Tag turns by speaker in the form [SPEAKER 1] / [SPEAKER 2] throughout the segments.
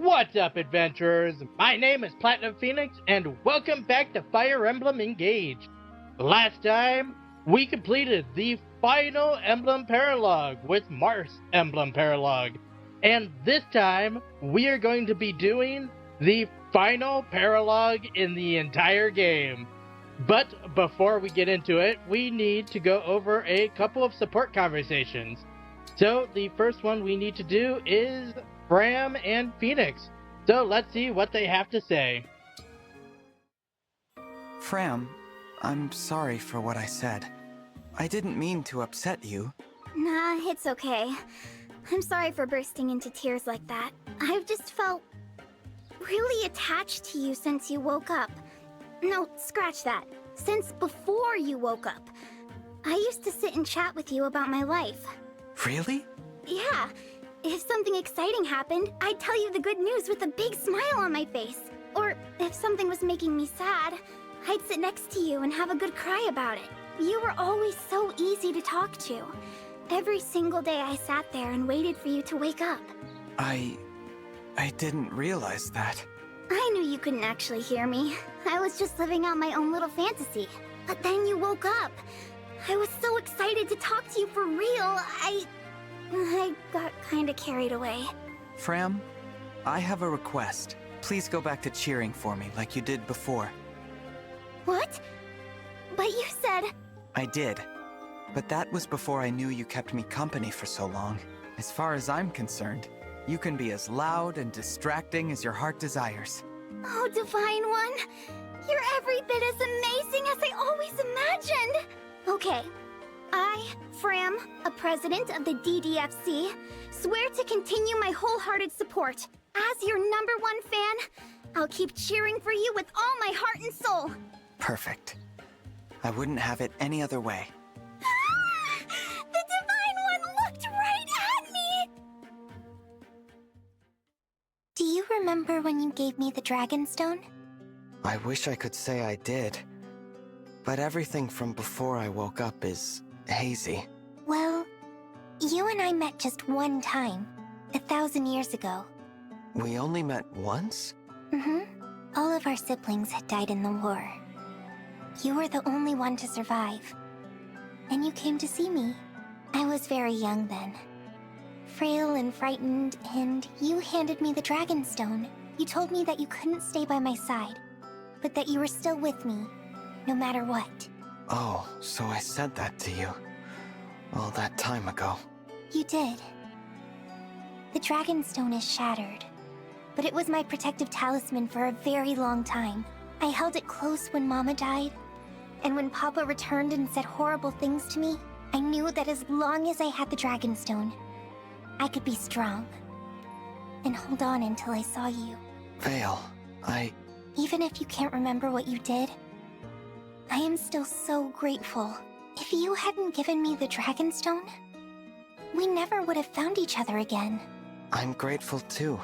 [SPEAKER 1] What's up, adventurers? My name is Platinum Phoenix, and welcome back to Fire Emblem Engage. Last time, we completed the final Emblem Paralogue with Mars Emblem Paralogue. And this time, we are going to be doing the final Paralogue in the entire game. But before we get into it, we need to go over a couple of support conversations. So the first one we need to do is Fram and Phoenix. So let's see what they have to say.
[SPEAKER 2] Fram, I'm sorry for what I said. I didn't mean to upset you.
[SPEAKER 3] Nah, it's okay. I'm sorry for bursting into tears like that. I've just felt really attached to you since you woke up. No, scratch that. Since before you woke up. I used to sit and chat with you about my life.
[SPEAKER 2] Really?
[SPEAKER 3] Yeah. If something exciting happened, I'd tell you the good news with a big smile on my face. Or if something was making me sad, I'd sit next to you and have a good cry about it. You were always so easy to talk to. Every single day I sat there and waited for you to wake up.
[SPEAKER 2] I didn't realize that.
[SPEAKER 3] I knew you couldn't actually hear me. I was just living out my own little fantasy. But then you woke up. I was so excited to talk to you for real. I got kinda carried away.
[SPEAKER 2] Fram, I have a request. Please go back to cheering for me like you did before.
[SPEAKER 3] What? But you said...
[SPEAKER 2] I did. But that was before I knew you kept me company for so long. As far as I'm concerned, you can be as loud and distracting as your heart desires.
[SPEAKER 3] Oh, Divine One! You're every bit as amazing as I always imagined! Okay. I, Fram, a president of the DDFC, swear to continue my wholehearted support. As your #1 fan, I'll keep cheering for you with all my heart and soul.
[SPEAKER 2] Perfect. I wouldn't have it any other way.
[SPEAKER 3] The Divine One looked right at me! Do you remember when you gave me the Dragon Stone?
[SPEAKER 2] I wish I could say I did. But everything from before I woke up is hazy.
[SPEAKER 3] Well, you and I met just one time, 1,000 years ago.
[SPEAKER 2] We only met once?
[SPEAKER 3] Mm-hmm. All of our siblings had died in the war. You were the only one to survive. And you came to see me. I was very young then. Frail and frightened, and you handed me the Dragon Stone. You told me that you couldn't stay by my side, but that you were still with me, no matter what.
[SPEAKER 2] Oh, so I said that to you. All that time ago.
[SPEAKER 3] You did. The Dragon Stone is shattered, but it was my protective talisman for a very long time. I held it close when Mama died, and when Papa returned and said horrible things to me, I knew that as long as I had the Dragon Stone, I could be strong and hold on until I saw you.
[SPEAKER 2] Vale,
[SPEAKER 3] Even if you can't remember what you did, I am still so grateful. If you hadn't given me the Dragon Stone, we never would have found each other again.
[SPEAKER 2] I'm grateful too.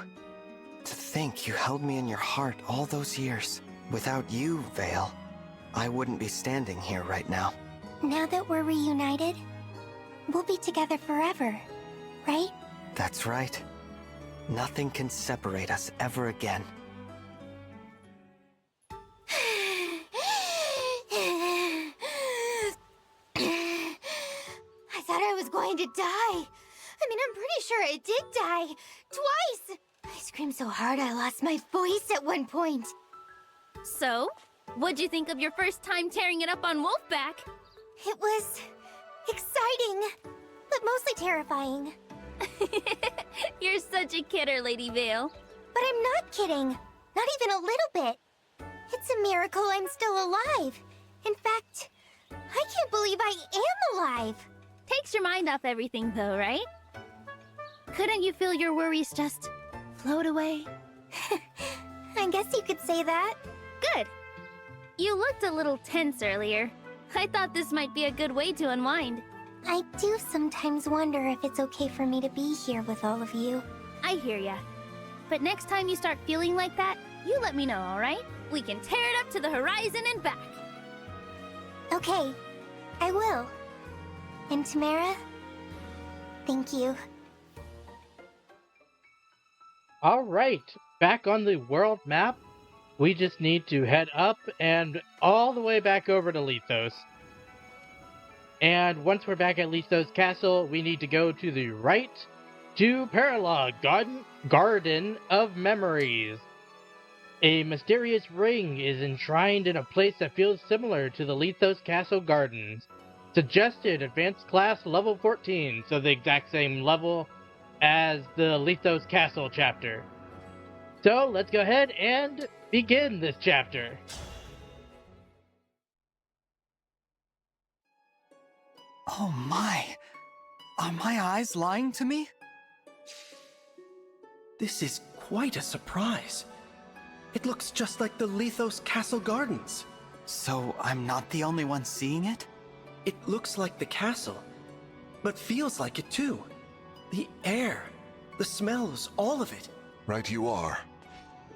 [SPEAKER 2] To think you held me in your heart all those years. Without you, Vale, I wouldn't be standing here right now.
[SPEAKER 3] Now that we're reunited, we'll be together forever, right?
[SPEAKER 2] That's right. Nothing can separate us ever again.
[SPEAKER 3] I thought I was going to die. I mean, I'm pretty sure I did die. Twice! I screamed so hard I lost my voice at one point.
[SPEAKER 4] So, what'd you think of your first time tearing it up on Wolfback?
[SPEAKER 3] It was exciting, but mostly terrifying.
[SPEAKER 4] You're such a kidder, Lady Vale.
[SPEAKER 3] But I'm not kidding. Not even a little bit. It's a miracle I'm still alive. In fact, I can't believe I am alive.
[SPEAKER 4] Takes your mind off everything though, right? Couldn't you feel your worries just float away?
[SPEAKER 3] I guess you could say that.
[SPEAKER 4] Good. You looked a little tense earlier. I thought this might be a good way to unwind.
[SPEAKER 3] I do sometimes wonder if it's okay for me to be here with all of you.
[SPEAKER 4] I hear ya. But next time you start feeling like that, you let me know, alright? We can tear it up to the horizon and back.
[SPEAKER 3] Okay, I will. And Tamara, thank you.
[SPEAKER 1] Alright, back on the world map, we just need to head up and all the way back over to Lithos. And once we're back at Lithos Castle, we need to go to the right to Paralog, Garden of Memories. A mysterious ring is enshrined in a place that feels similar to the Lithos Castle Gardens. Suggested advanced class level 14, so the exact same level as the Lithos Castle chapter. So let's go ahead and begin this chapter.
[SPEAKER 2] Oh my! Are my eyes lying to me?
[SPEAKER 5] This is quite a surprise. It looks just like the Lithos Castle Gardens.
[SPEAKER 2] So I'm not the only one seeing it?
[SPEAKER 5] It looks like the castle, but feels like it too. The air, the smells, all of it.
[SPEAKER 6] Right you are.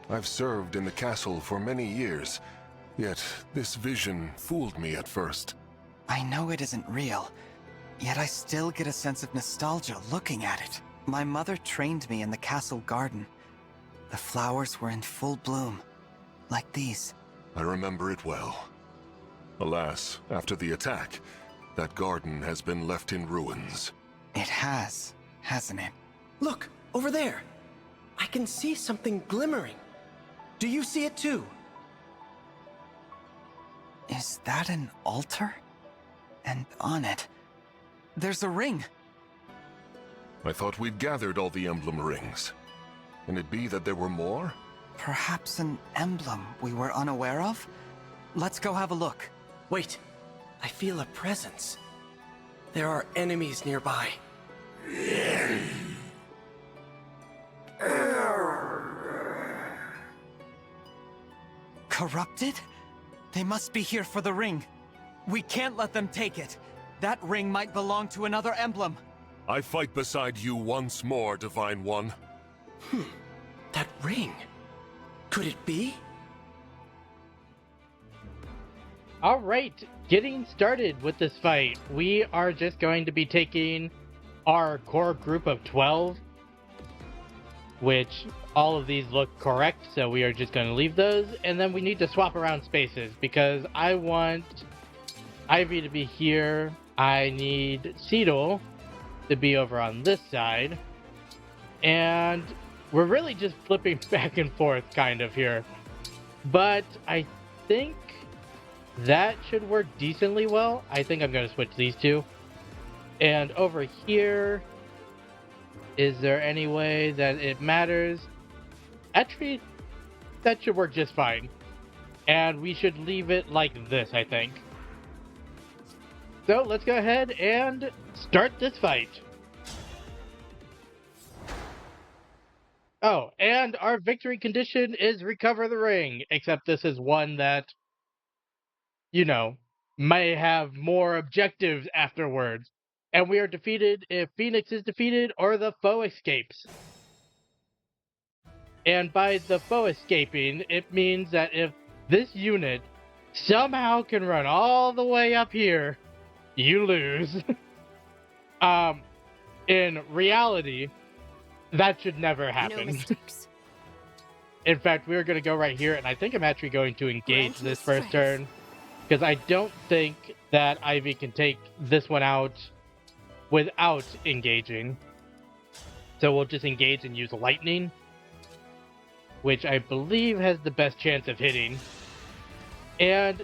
[SPEAKER 6] I've served in the castle for many years, yet this vision fooled me at first.
[SPEAKER 2] I know it isn't real, yet I still get a sense of nostalgia looking at it. My mother trained me in the castle garden. The flowers were in full bloom, like these.
[SPEAKER 6] I remember it well. Alas, after the attack, that garden has been left in ruins.
[SPEAKER 2] It has, hasn't it?
[SPEAKER 5] Look, over there. I can see something glimmering. Do you see it too?
[SPEAKER 2] Is that an altar? And on it, there's a ring.
[SPEAKER 6] I thought we'd gathered all the emblem rings. Can it be that there were more?
[SPEAKER 2] Perhaps an emblem we were unaware of? Let's go have a look.
[SPEAKER 5] Wait, I feel a presence. There are enemies nearby.
[SPEAKER 2] Corrupted? They must be here for the ring. We can't let them take it. That ring might belong to another emblem.
[SPEAKER 6] I fight beside you once more, Divine One.
[SPEAKER 5] That ring. Could it be?
[SPEAKER 1] Alright, getting started with this fight. We are just going to be taking our core group of 12, which all of these look correct, so we are just going to leave those, and then we need to swap around spaces, because I want Ivy to be here, I need Seedle to be over on this side, and we're really just flipping back and forth kind of here, but I think that should work decently well. I think I'm going to switch these two. And over here, is there any way that it matters? Actually, that should work just fine. And we should leave it like this, I think. So let's go ahead and start this fight. Oh, and our victory condition is recover the ring, except this is one that, you know, may have more objectives afterwards. And we are defeated if Phoenix is defeated or the foe escapes. And by the foe escaping, it means that if this unit somehow can run all the way up here, you lose. In reality, that should never happen.
[SPEAKER 4] No mistakes.
[SPEAKER 1] In fact, we're going to go right here, and I think I'm actually going to engage this first turn, because I don't think that Ivy can take this one out without engaging. So we'll just engage and use lightning, which I believe has the best chance of hitting. And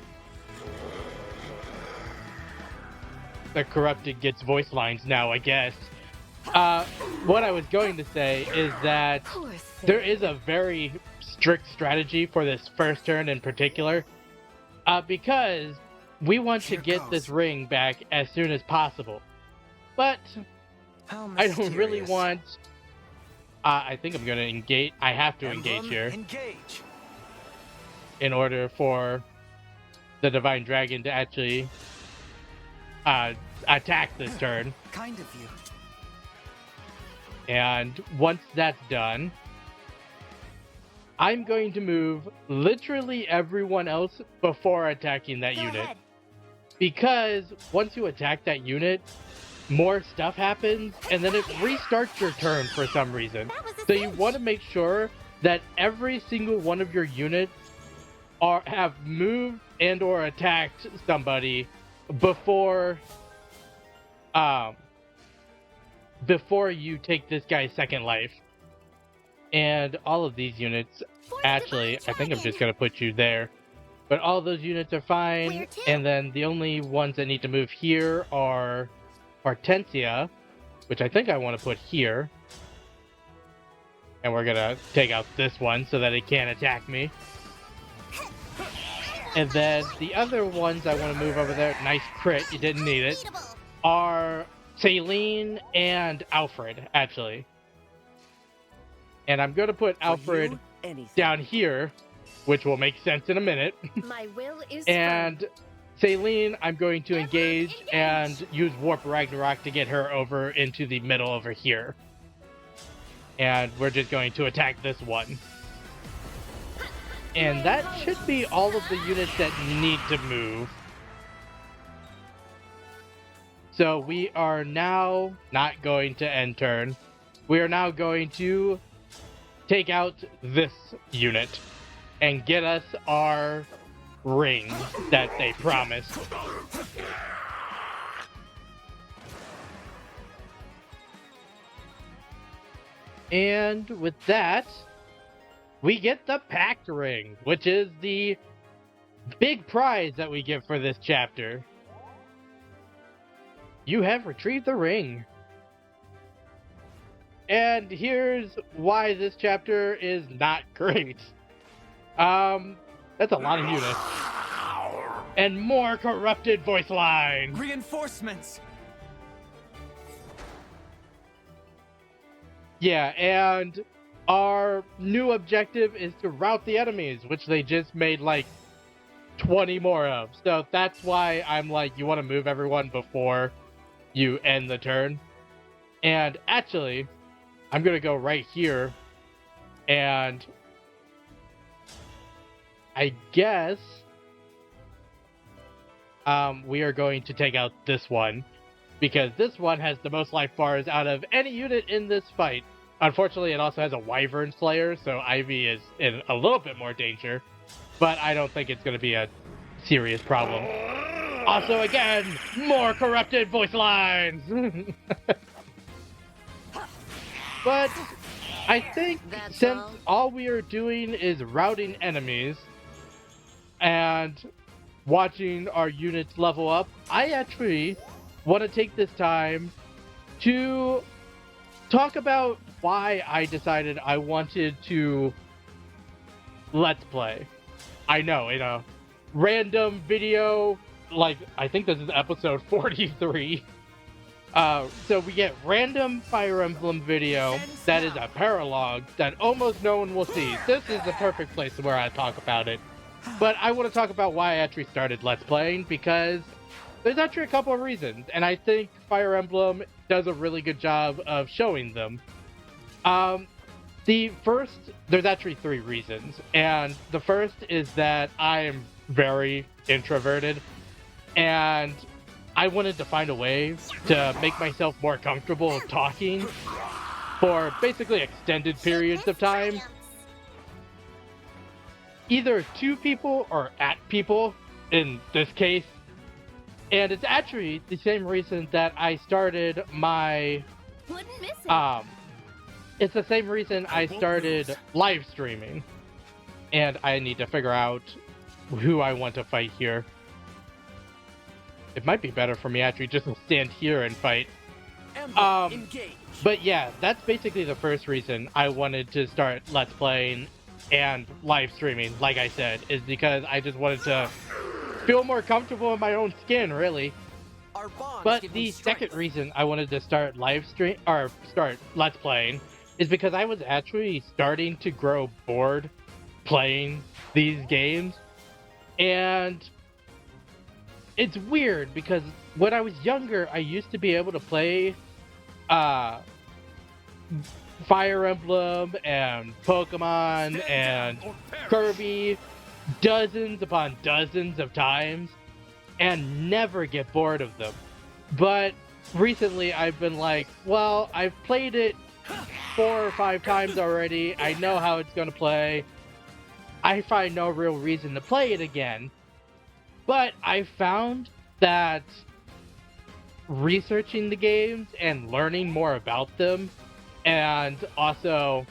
[SPEAKER 1] the corrupted gets voice lines now, I guess. What I was going to say is that there is a very strict strategy for this first turn in particular, because we want to get this ring back as soon as possible. But I don't really want... I think I'm going to engage. I have to engage here.
[SPEAKER 2] Engage.
[SPEAKER 1] In order for the Divine Dragon to actually attack this turn.
[SPEAKER 2] Kind of you.
[SPEAKER 1] And once that's done, I'm going to move literally everyone else before attacking that unit.
[SPEAKER 4] Ahead.
[SPEAKER 1] Because once you attack that unit, more stuff happens, and then it restarts your turn for some reason. So you want to make sure that every single one of your units have moved and or attacked somebody before you take this guy's second life. And all of these units, actually, I think I'm just going to put you there. But all those units are fine. And then the only ones that need to move here are Hortensia, which I think I want to put here. And we're going to take out this one so that it can't attack me. And then the other ones I want to move over there, nice crit, you didn't need it, are Celine and Alfred, actually. And I'm going to put Alfred down here, which will make sense in a minute.
[SPEAKER 7] My will is
[SPEAKER 1] and Celine, I'm going to engage and use Warp Ragnarok to get her over into the middle over here. And we're just going to attack this one. And that should be all of the units that need to move. So we are now not going to end turn. We are now going to take out this unit and get us our ring that they promised. And with that, we get the Pact ring, which is the big prize that we get for this chapter. You have retrieved the ring. And here's why this chapter is not great. That's a lot of units. And more corrupted voice lines.
[SPEAKER 2] Reinforcements!
[SPEAKER 1] Yeah, and our new objective is to rout the enemies, which they just made like 20 more of. So that's why I'm like, you want to move everyone before you end the turn. And actually, I'm going to go right here, and I guess we are going to take out this one, because this one has the most life bars out of any unit in this fight. Unfortunately, it also has a Wyvern Slayer, so Ivy is in a little bit more danger, but I don't think it's going to be a serious problem. Also, again, more corrupted voice lines! But I think since all we are doing is routing enemies and watching our units level up, I actually want to take this time to talk about why I decided I wanted to Let's Play. I know, in a random video, like, I think this is episode 43. So we get random Fire Emblem video that is a paralogue that almost no one will see. This is the perfect place where I talk about it. But I want to talk about why I actually started Let's Playing, because there's actually a couple of reasons, and I think Fire Emblem does a really good job of showing them. There's actually 3 reasons, and the first is that I am very introverted, and I wanted to find a way to make myself more comfortable talking for basically extended periods of time. Either to people or at people, in this case. And it's actually the same reason that I started my...
[SPEAKER 4] Wouldn't miss it.
[SPEAKER 1] It's the same reason I started live streaming. And I need to figure out who I want to fight here. It might be better for me actually just to stand here and fight. But yeah, that's basically the first reason I wanted to start Let's Playing and live streaming, like I said, is because I just wanted to feel more comfortable in my own skin, really. But the second reason I wanted to start start Let's Playing is because I was actually starting to grow bored playing these games. And it's weird because when I was younger, I used to be able to play Fire Emblem and Pokemon and Kirby dozens upon dozens of times and never get bored of them. But recently I've been like, well, I've played it 4 or 5 times already. I know how it's going to play. I find no real reason to play it again. But I found that researching the games and learning more about them, and also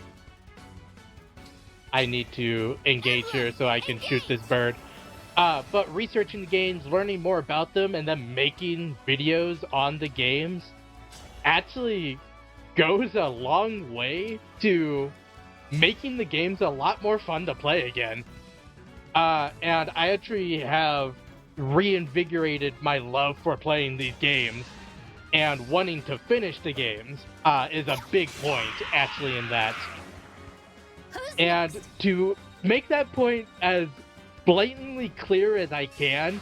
[SPEAKER 1] I need to engage here so I can shoot this bird. But researching the games, learning more about them, and then making videos on the games actually goes a long way to making the games a lot more fun to play again. And I actually have reinvigorated my love for playing these games, and wanting to finish the games is a big point actually in that. And to make that point as blatantly clear as I can,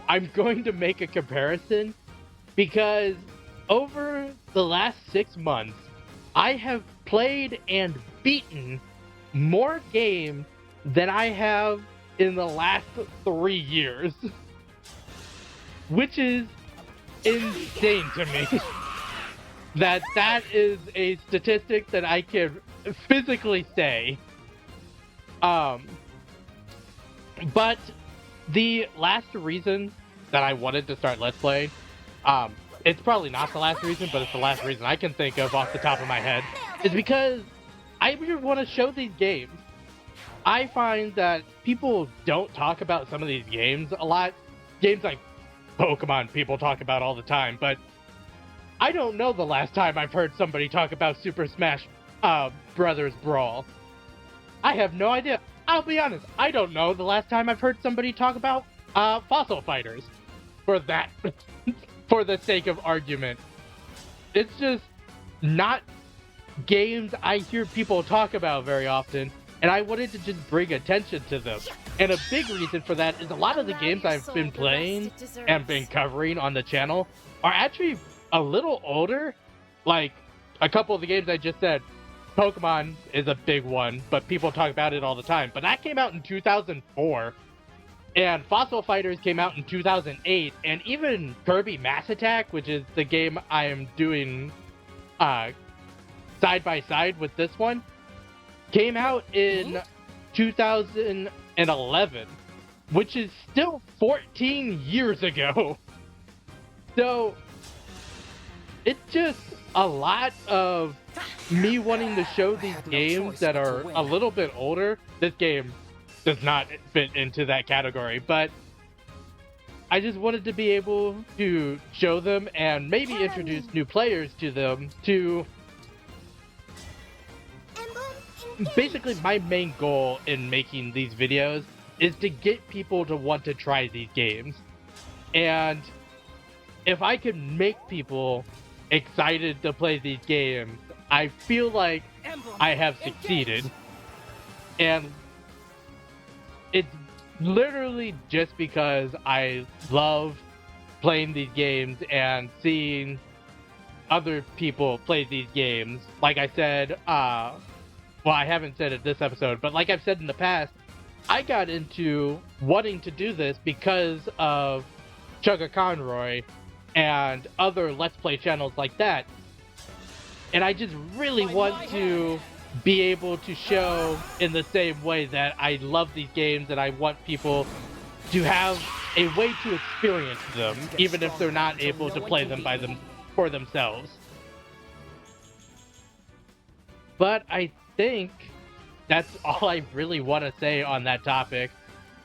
[SPEAKER 1] I'm going to make a comparison, because over the last 6 months, I have played and beaten more games than I have in the last 3 years. Which is insane to me. that is a statistic that I can physically say. But the last reason that I wanted to start Let's Play, it's probably not the last reason, but it's the last reason I can think of off the top of my head, is because I really want to show these games. I find that people don't talk about some of these games a lot. Games like Pokemon people talk about all the time, but I don't know the last time I've heard somebody talk about Super Smash Brothers Brawl. I have no idea. I'll be honest, I don't know the last time I've heard somebody talk about Fossil Fighters. For that, for the sake of argument. It's just not games I hear people talk about very often, and I wanted to just bring attention to them. And a big reason for that is a lot of the games I've been playing and been covering on the channel are actually a little older. Like, a couple of the games I just said, Pokemon is a big one, but people talk about it all the time. But that came out in 2004, and Fossil Fighters came out in 2008, and even Kirby Mass Attack, which is the game I am doing side by side with this one, came out in 2011, which is still 14 years ago. So it's just a lot of me wanting to show these games that are a little bit older. This game does not fit into that category, but I just wanted to be able to show them and maybe introduce new players to them. To basically, my main goal in making these videos is to get people to want to try these games. And if I can make people excited to play these games, I feel like I have succeeded. And it's literally just because I love playing these games and seeing other people play these games. Like I said, well, I haven't said it this episode, but like I've said in the past, I got into wanting to do this because of Chugga Conroy and other Let's Play channels like that. And I just really want to be able to show in the same way that I love these games, and I want people to have a way to experience them, even if they're not able to play them for themselves. But I think that's all I really want to say on that topic.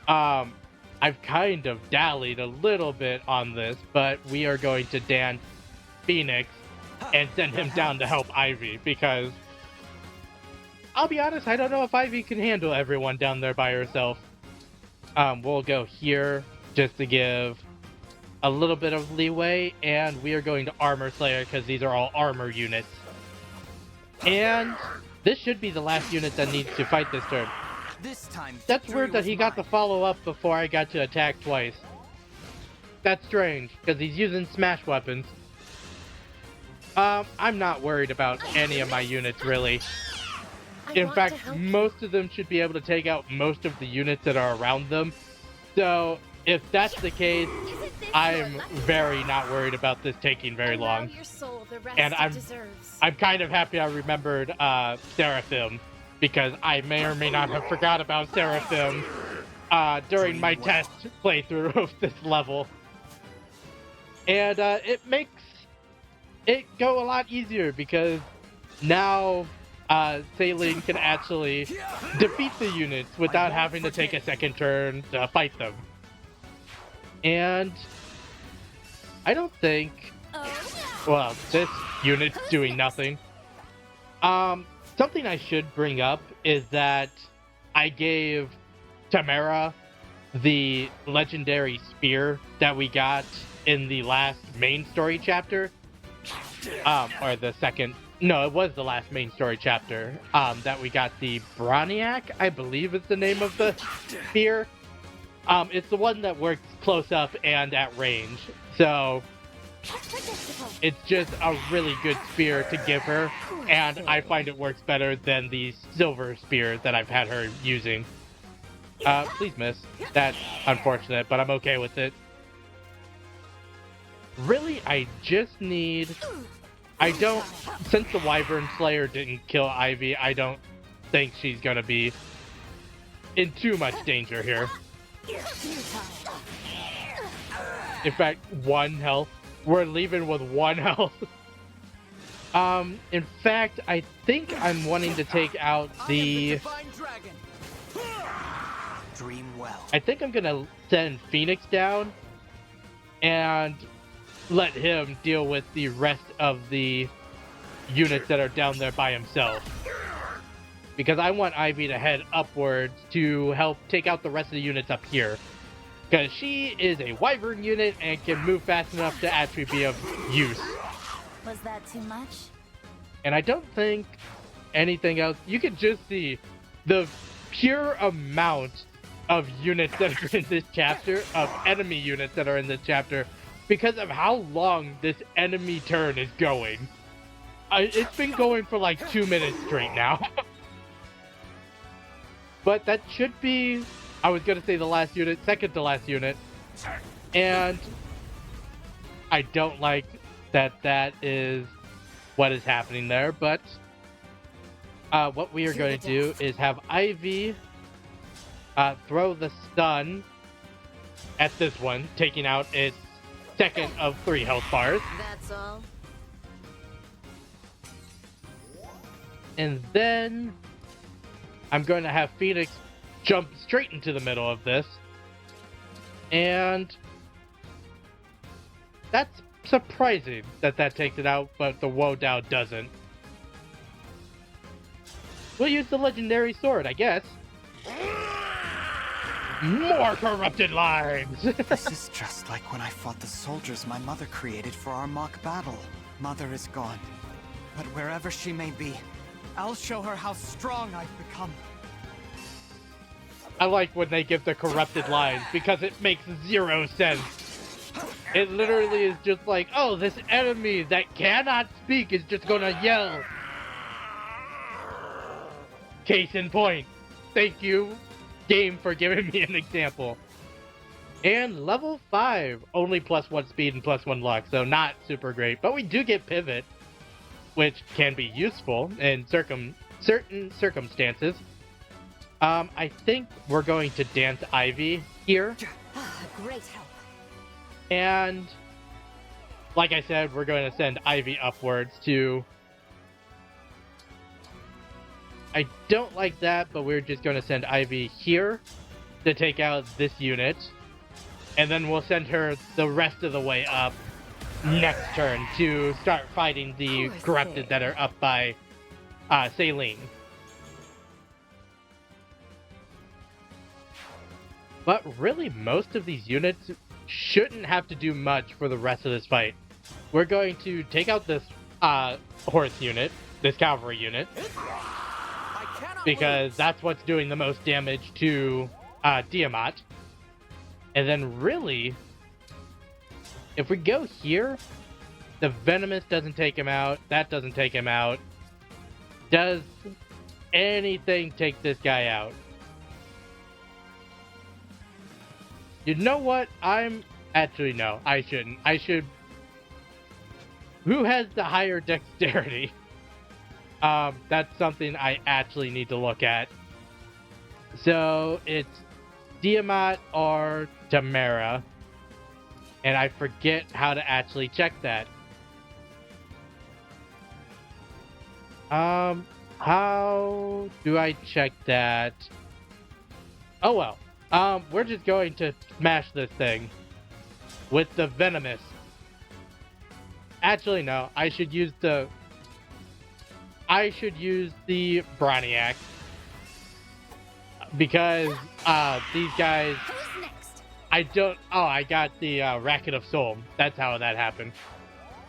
[SPEAKER 1] I've kind of dallied a little bit on this, but we are going to dance Phoenix and send him down to help Ivy, because I'll be honest, I don't know if Ivy can handle everyone down there by herself. We'll go here just to give a little bit of leeway, and we are going to Armor Slayer because these are all armor units. And this should be the last unit that needs to fight this turn. That's weird that he got the follow-up before I got to attack twice. That's strange, because he's using smash weapons. I'm not worried about any of my units, really. In fact, most of them should be able to take out most of the units that are around them. So, if that's the case, I'm very not worried about this taking very long.
[SPEAKER 4] Your soul
[SPEAKER 7] The rest
[SPEAKER 1] And
[SPEAKER 7] it deserves.
[SPEAKER 1] I'm kind of happy I remembered Seraphim, because I may or may not have forgot about Seraphim during my test playthrough of this level. And it makes it go a lot easier, because now Saline can actually defeat the units without having to take a second turn to fight them. And I don't think... Well, this unit's doing nothing. Something I should bring up is that I gave Tamara the legendary spear that we got in the last main story chapter. Or the second... No, it was the last main story chapter. That we got the Broniac, I believe is the name of the spear. It's the one that works close up and at range. So... it's just a really good spear to give her, and I find it works better than the silver spear that I've had her using. Please miss. That's unfortunate, but I'm okay with it. Really, I just need... since the Wyvern Slayer didn't kill Ivy, I don't think she's gonna be in too much danger here. In fact, 1 health. We're leaving with 1 health. In fact, I think I'm wanting to take out the...
[SPEAKER 2] Dream well.
[SPEAKER 1] I think I'm gonna send Phoenix down and let him deal with the rest of the units that are down there by himself. Because I want Ivy to head upwards to help take out the rest of the units up here. Because she is a Wyvern unit and can move fast enough to actually be of use.
[SPEAKER 7] Was that too much?
[SPEAKER 1] And I don't think anything else... You can just see the pure amount of units that are in this chapter, of enemy units that are in this chapter, because of how long this enemy turn is going. It's been going for like 2 minutes straight now. But that should be... I was going to say the last unit, second to last unit. And I don't like that that is what is happening there, but what we are going to do is have Ivy throw the stun at this one, taking out its second of 3 health bars.
[SPEAKER 7] That's all.
[SPEAKER 1] And then I'm going to have Phoenix jump straight into the middle of this. And that's surprising that that takes it out, but the Wodao doesn't. We'll use the legendary sword, I guess. More corrupted lines!
[SPEAKER 2] This is just like when I fought the soldiers my mother created for our mock battle. Mother is gone, but wherever she may be, I'll show her how strong I've become.
[SPEAKER 1] I like when they give the corrupted lines, because it makes 0 sense. It literally is just like, oh, this enemy that cannot speak is just gonna yell. Case in point. Thank you, game, for giving me an example. And level 5, only +1 speed and +1 luck, so not super great. But we do get pivot, which can be useful in certain circumstances. I think we're going to dance Ivy here.
[SPEAKER 7] Great help.
[SPEAKER 1] And like I said, we're going to send Ivy upwards to... I don't like that, but we're just going to send Ivy here to take out this unit. And then we'll send her the rest of the way up next turn to start fighting the corrupted that are up by Saline. But really, most of these units shouldn't have to do much for the rest of this fight. We're going to take out this horse unit, this cavalry unit, because that's what's doing the most damage to Tiamat. And then really, if we go here, the Venomous doesn't take him out, that doesn't take him out. Does anything take this guy out? You know what? Actually, no, I shouldn't. I should who has the higher dexterity? That's something I actually need to look at. So it's Tiamat or Tamara. And I forget how to actually check that. How do I check that? Oh well. We're just going to smash this thing with the venomous. Actually, no. I should use the Broniac because these guys.
[SPEAKER 4] Who's next?
[SPEAKER 1] I don't. Oh, I got the Racket of Soul. That's how that happened.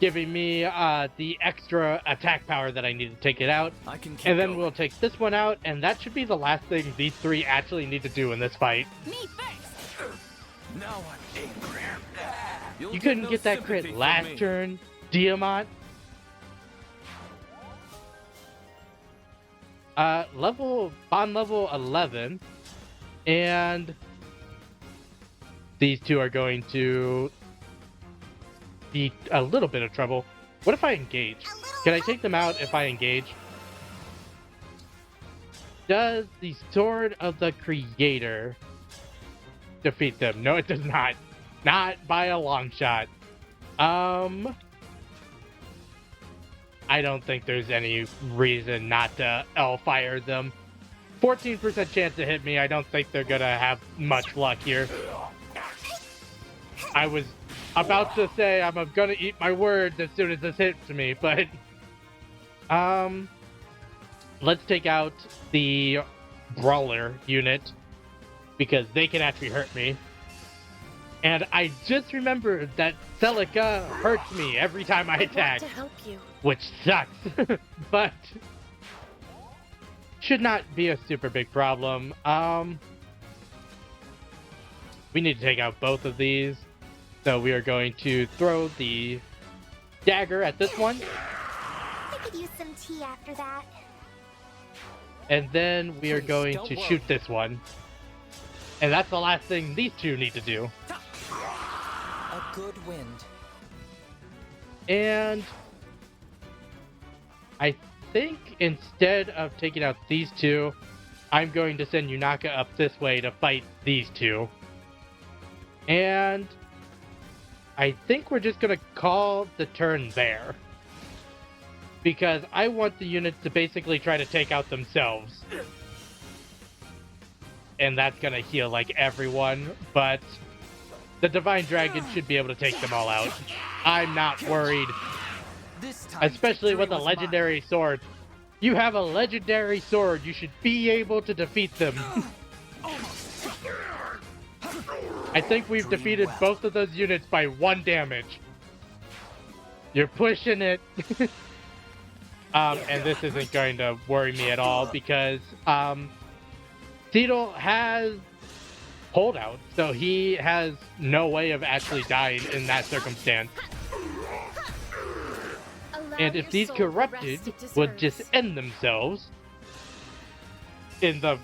[SPEAKER 1] Giving me the extra attack power that I need to take it out.
[SPEAKER 5] I can keep
[SPEAKER 1] And then
[SPEAKER 5] going.
[SPEAKER 1] we'll take this one out, and that should be the last thing these three actually need to do in this fight.
[SPEAKER 4] Me first.
[SPEAKER 5] Now I'm angry. You'll
[SPEAKER 1] You couldn't
[SPEAKER 5] no
[SPEAKER 1] get that
[SPEAKER 5] sympathy
[SPEAKER 1] crit
[SPEAKER 5] from
[SPEAKER 1] last
[SPEAKER 5] me.
[SPEAKER 1] turn, Diamant. Bond level 11, and these two are going to be a little bit of trouble. What if I engage? Can I take them out if I engage? Does the Sword of the Creator defeat them? No, it does not. Not by a long shot. I don't think there's any reason not to L-fire them. 14% chance to hit me. I don't think they're gonna have much luck here. I was about to say I'm gonna eat my words as soon as this hits me, but let's take out the Brawler unit because they can actually hurt me. And I just remembered that Celica hurts me every time I attack,
[SPEAKER 7] To help you.
[SPEAKER 1] which sucks, but should not be a super big problem. We need to take out both of these. So we are going to throw the dagger at this one,
[SPEAKER 3] I could use some tea after that.
[SPEAKER 1] and then we are
[SPEAKER 5] Please,
[SPEAKER 1] going
[SPEAKER 5] don't
[SPEAKER 1] to
[SPEAKER 5] worry.
[SPEAKER 1] shoot this one. And that's the last thing these two need to do.
[SPEAKER 2] A good wind.
[SPEAKER 1] And I think instead of taking out these two, I'm going to send Yunaka up this way to fight these two. And I think we're just going to call the turn there. Because I want the units to basically try to take out themselves. And that's going to heal like everyone, but the Divine Dragon should be able to take them all out. I'm not worried.
[SPEAKER 2] This time,
[SPEAKER 1] Especially with a
[SPEAKER 2] victory was
[SPEAKER 1] legendary sword. You have a legendary sword. You should be able to defeat them. I think we've
[SPEAKER 2] Dream
[SPEAKER 1] defeated
[SPEAKER 2] well.
[SPEAKER 1] both of those units by 1 damage. You're pushing it. And this isn't going to worry me at all because Cecil has holdout, so he has no way of actually dying in that circumstance.
[SPEAKER 7] Allow
[SPEAKER 1] And
[SPEAKER 7] your
[SPEAKER 1] if these
[SPEAKER 7] soul the rest
[SPEAKER 1] corrupted
[SPEAKER 7] it
[SPEAKER 1] would just
[SPEAKER 7] deserves.
[SPEAKER 1] end themselves in the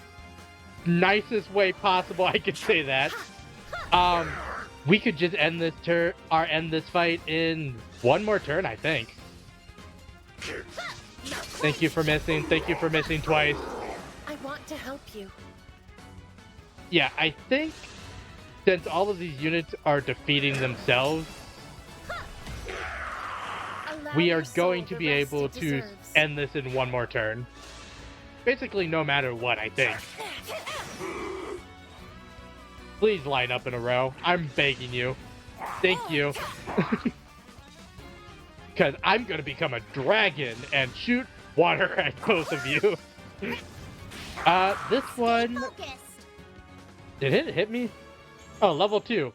[SPEAKER 1] nicest way possible, I could say that. We could just end this end this fight in 1 more turn, I think. Thank you for missing. Thank you for missing twice.
[SPEAKER 7] I want to help you.
[SPEAKER 1] Yeah, I think since all of these units are defeating themselves,
[SPEAKER 7] Allow
[SPEAKER 1] we
[SPEAKER 7] your
[SPEAKER 1] are going
[SPEAKER 7] soul
[SPEAKER 1] to
[SPEAKER 7] the
[SPEAKER 1] be
[SPEAKER 7] rest
[SPEAKER 1] able
[SPEAKER 7] it
[SPEAKER 1] to
[SPEAKER 7] deserves.
[SPEAKER 1] end this in 1 more turn. Basically, no matter what, I think. Please line up in a row. I'm begging you. Thank you. Because I'm going to become a dragon and shoot water at both of you. This one...
[SPEAKER 3] Focused.
[SPEAKER 1] Did it hit me? Oh, level 2.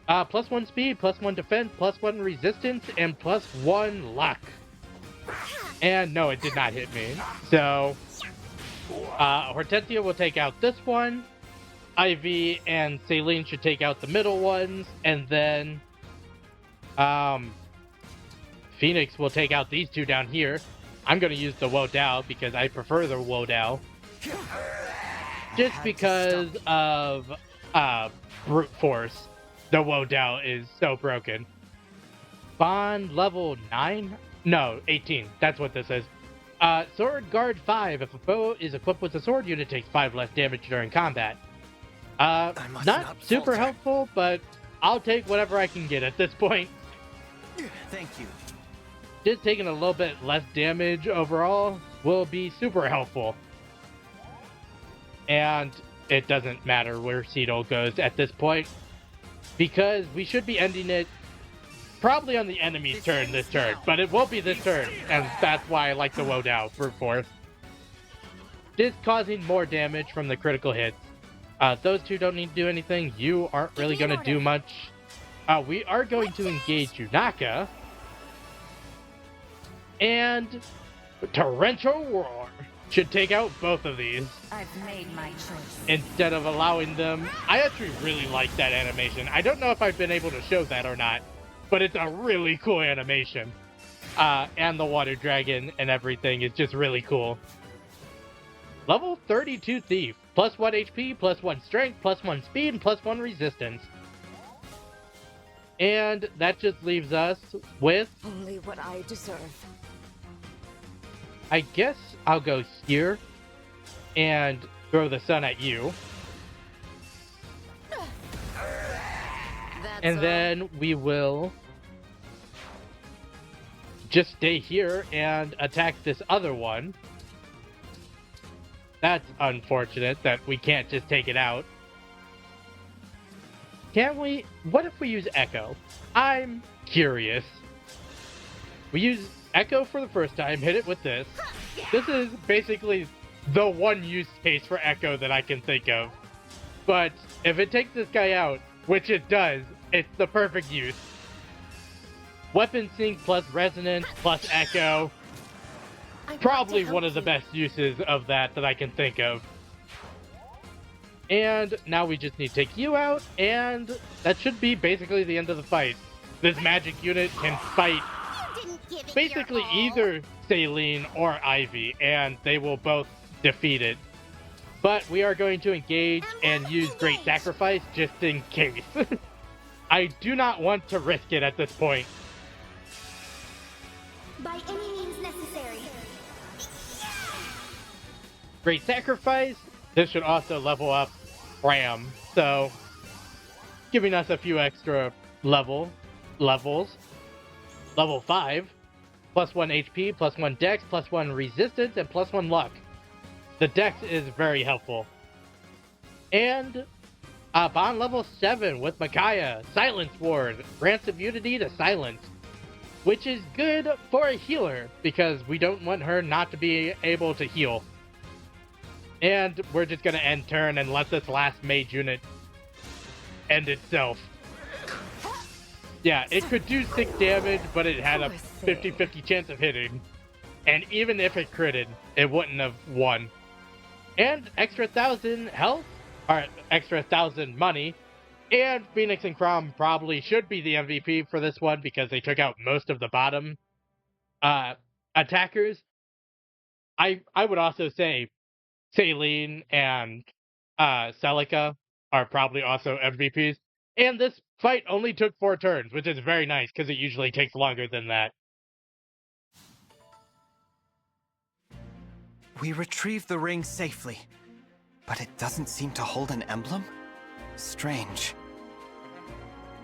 [SPEAKER 1] +1 speed, +1 defense, +1 resistance, and +1 luck. And no, it did not hit me. So, Hortensia will take out this one. Ivy and Celine should take out the middle ones. And then, Phoenix will take out these two down here. I'm going to use the Wodao because I prefer the Wodao. Just because of brute force, the Wodao is so broken. Bond level 9? No, 18. That's what this is. Sword Guard 5. If a foe is equipped with a sword unit, takes 5 less damage during combat. Not super
[SPEAKER 5] falter.
[SPEAKER 1] helpful, but I'll take whatever I can get at this point.
[SPEAKER 2] Thank you.
[SPEAKER 1] Just taking a little bit less damage overall will be super helpful. And it doesn't matter where Cedal goes at this point, because we should be ending it probably on the enemy's turn this turn, but it won't be this turn, and that's why I like the Woe Dow for 4th. Just causing more damage from the critical hits. Those two don't need to do anything. You aren't really going to do much. We are going to engage Yunaka. And Torrential Roar should take out both of these.
[SPEAKER 8] I've made my choice.
[SPEAKER 1] Instead of allowing them. I actually really like that animation. I don't know if I've been able to show that or not, but it's a really cool animation. And the water dragon and everything is just really cool. Level 32 Thief. Plus 1 HP, plus 1 strength, plus 1 speed, and plus 1 resistance. And that just leaves us with...
[SPEAKER 8] Only what I deserve.
[SPEAKER 1] I guess I'll go here and throw the sun at you. And then we will just stay here and attack this other one. That's unfortunate that we can't just take it out. Can we? What if we use Echo? I'm curious. We use Echo for the first time, hit it with this. This is basically the one use case for Echo that I can think of. But if it takes this guy out, which it does, it's the perfect use. Weapon Sync plus Resonance plus Echo. Probably one of the best uses of that I can think of. And now we just need to take you out, and that should be basically the end of the fight. This magic unit can fight basically either Saline or Ivy, and they will both defeat it. But we are going to engage and use Great Sacrifice just in case. I do not want to risk it at this point.
[SPEAKER 3] By any means necessary.
[SPEAKER 1] Great Sacrifice. This should also level up Ram, so giving us a few extra levels. Level 5, plus 1 HP, plus 1 Dex, plus 1 Resistance, and plus 1 Luck. The Dex is very helpful. And Bond level 7 with Micaiah, Silence Ward, grants immunity to silence, which is good for a healer because we don't want her not to be able to heal. And we're just going to end turn and let this last mage unit end itself. Yeah, it could do 6 damage, but it had a 50-50 chance of hitting. And even if it critted, it wouldn't have won. And extra 1,000 health, or extra 1,000 money. And Phoenix and Crom probably should be the MVP for this one because they took out most of the bottom attackers. I would also say Saline and Celica are probably also MVPs. And this fight only took 4 turns, which is very nice because it usually takes longer than that.
[SPEAKER 2] We retrieved the ring safely, but it doesn't seem to hold an emblem? Strange.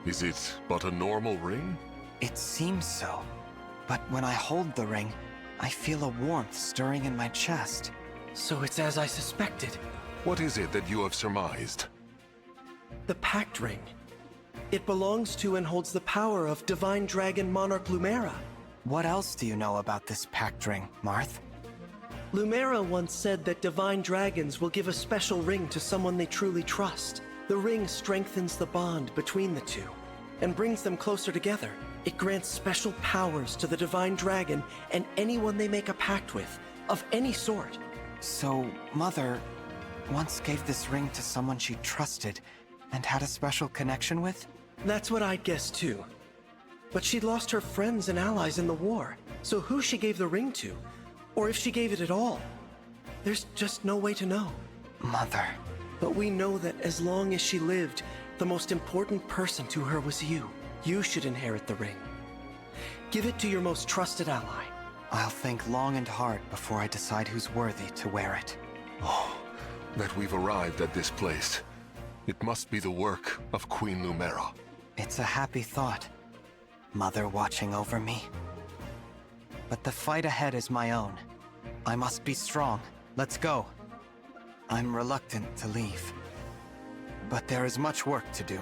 [SPEAKER 6] Is it but a normal ring?
[SPEAKER 2] It seems so, but when I hold the ring, I feel a warmth stirring in my chest.
[SPEAKER 5] So it's as I suspected.
[SPEAKER 6] What is it that you have surmised?
[SPEAKER 5] The Pact ring. It belongs to and holds the power of Divine Dragon Monarch Lumera.
[SPEAKER 2] What else do you know about this Pact ring, Marth?
[SPEAKER 5] Lumera once said that divine dragons will give a special ring to someone they truly trust. The ring strengthens the bond between the two and brings them closer together. It grants special powers to the divine dragon and anyone they make a pact with, of any sort.
[SPEAKER 2] So, Mother once gave this ring to someone she trusted and had a special connection with?
[SPEAKER 5] That's what I'd guess too. But she'd lost her friends and allies in the war, so who she gave the ring to, or if she gave it at all, there's just no way to know.
[SPEAKER 2] Mother.
[SPEAKER 5] But we know that as long as she lived, the most important person to her was you. You should inherit the ring. Give it to your most trusted ally.
[SPEAKER 2] I'll think long and hard before I decide who's worthy to wear it.
[SPEAKER 6] Oh, that we've arrived at this place. It must be the work of Queen Lumera.
[SPEAKER 2] It's a happy thought. Mother watching over me. But the fight ahead is my own. I must be strong. Let's go. I'm reluctant to leave. But there is much work to do.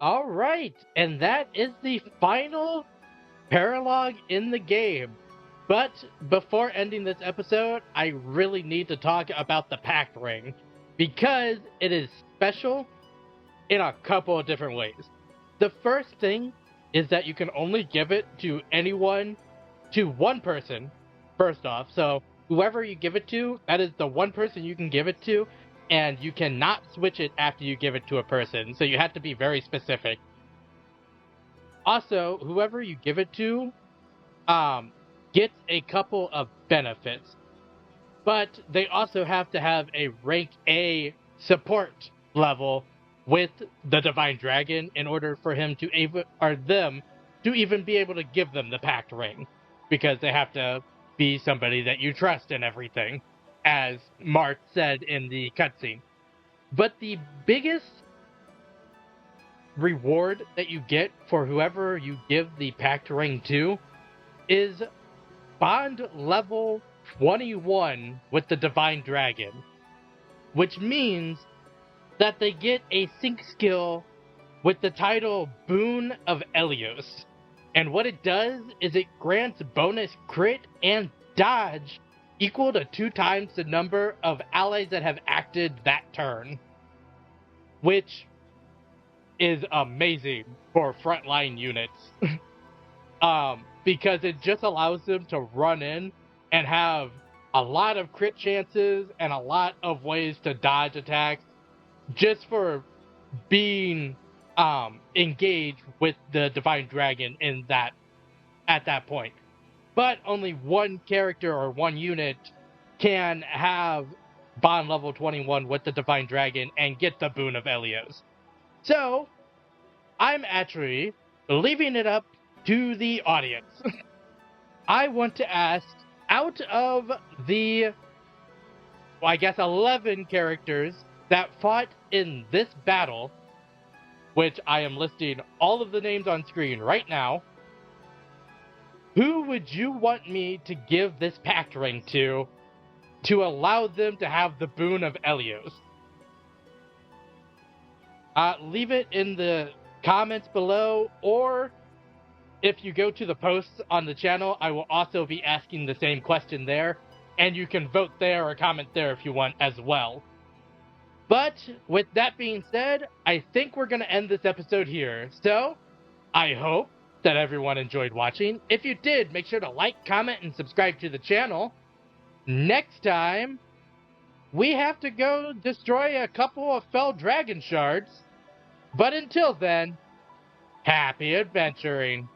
[SPEAKER 1] Alright, and that is the final paralogue in the game. But before ending this episode, I really need to talk about the Pact Ring, because it is special in a couple of different ways. The first thing is that you can only give it to one person, first off. So whoever you give it to, that is the one person you can give it to, and you cannot switch it after you give it to a person, so you have to be very specific. Also, whoever you give it to gets a couple of benefits, but they also have to have a rank A support level with the Divine Dragon in order for them to even be able to give them the Pact Ring, because they have to be somebody that you trust and everything, as Mart said in the cutscene. But the biggest reward that you get for whoever you give the Pact Ring to is bond level 21 with the Divine Dragon, which means that they get a sync skill with the title Boon of Elios. And what it does is it grants bonus crit and dodge equal to 2 times the number of allies that have acted that turn, which is amazing for frontline units. Because it just allows them to run in and have a lot of crit chances and a lot of ways to dodge attacks just for being engaged with the Divine Dragon at that point. But only one character or one unit can have bond level 21 with the Divine Dragon and get the Boon of Elios. So, I'm actually leaving it up to the audience. I want to ask, out of the, 11 characters that fought in this battle, which I am listing all of the names on screen right now, who would you want me to give this Pact Ring to allow them to have the Boon of Elios? Leave it in the comments below, or if you go to the posts on the channel, I will also be asking the same question there, and you can vote there or comment there if you want as well. But with that being said, I think we're going to end this episode here. So, I hope that everyone enjoyed watching. If you did, make sure to like, comment, and subscribe to the channel. Next time, we have to go destroy a couple of fell dragon shards. But until then, happy adventuring.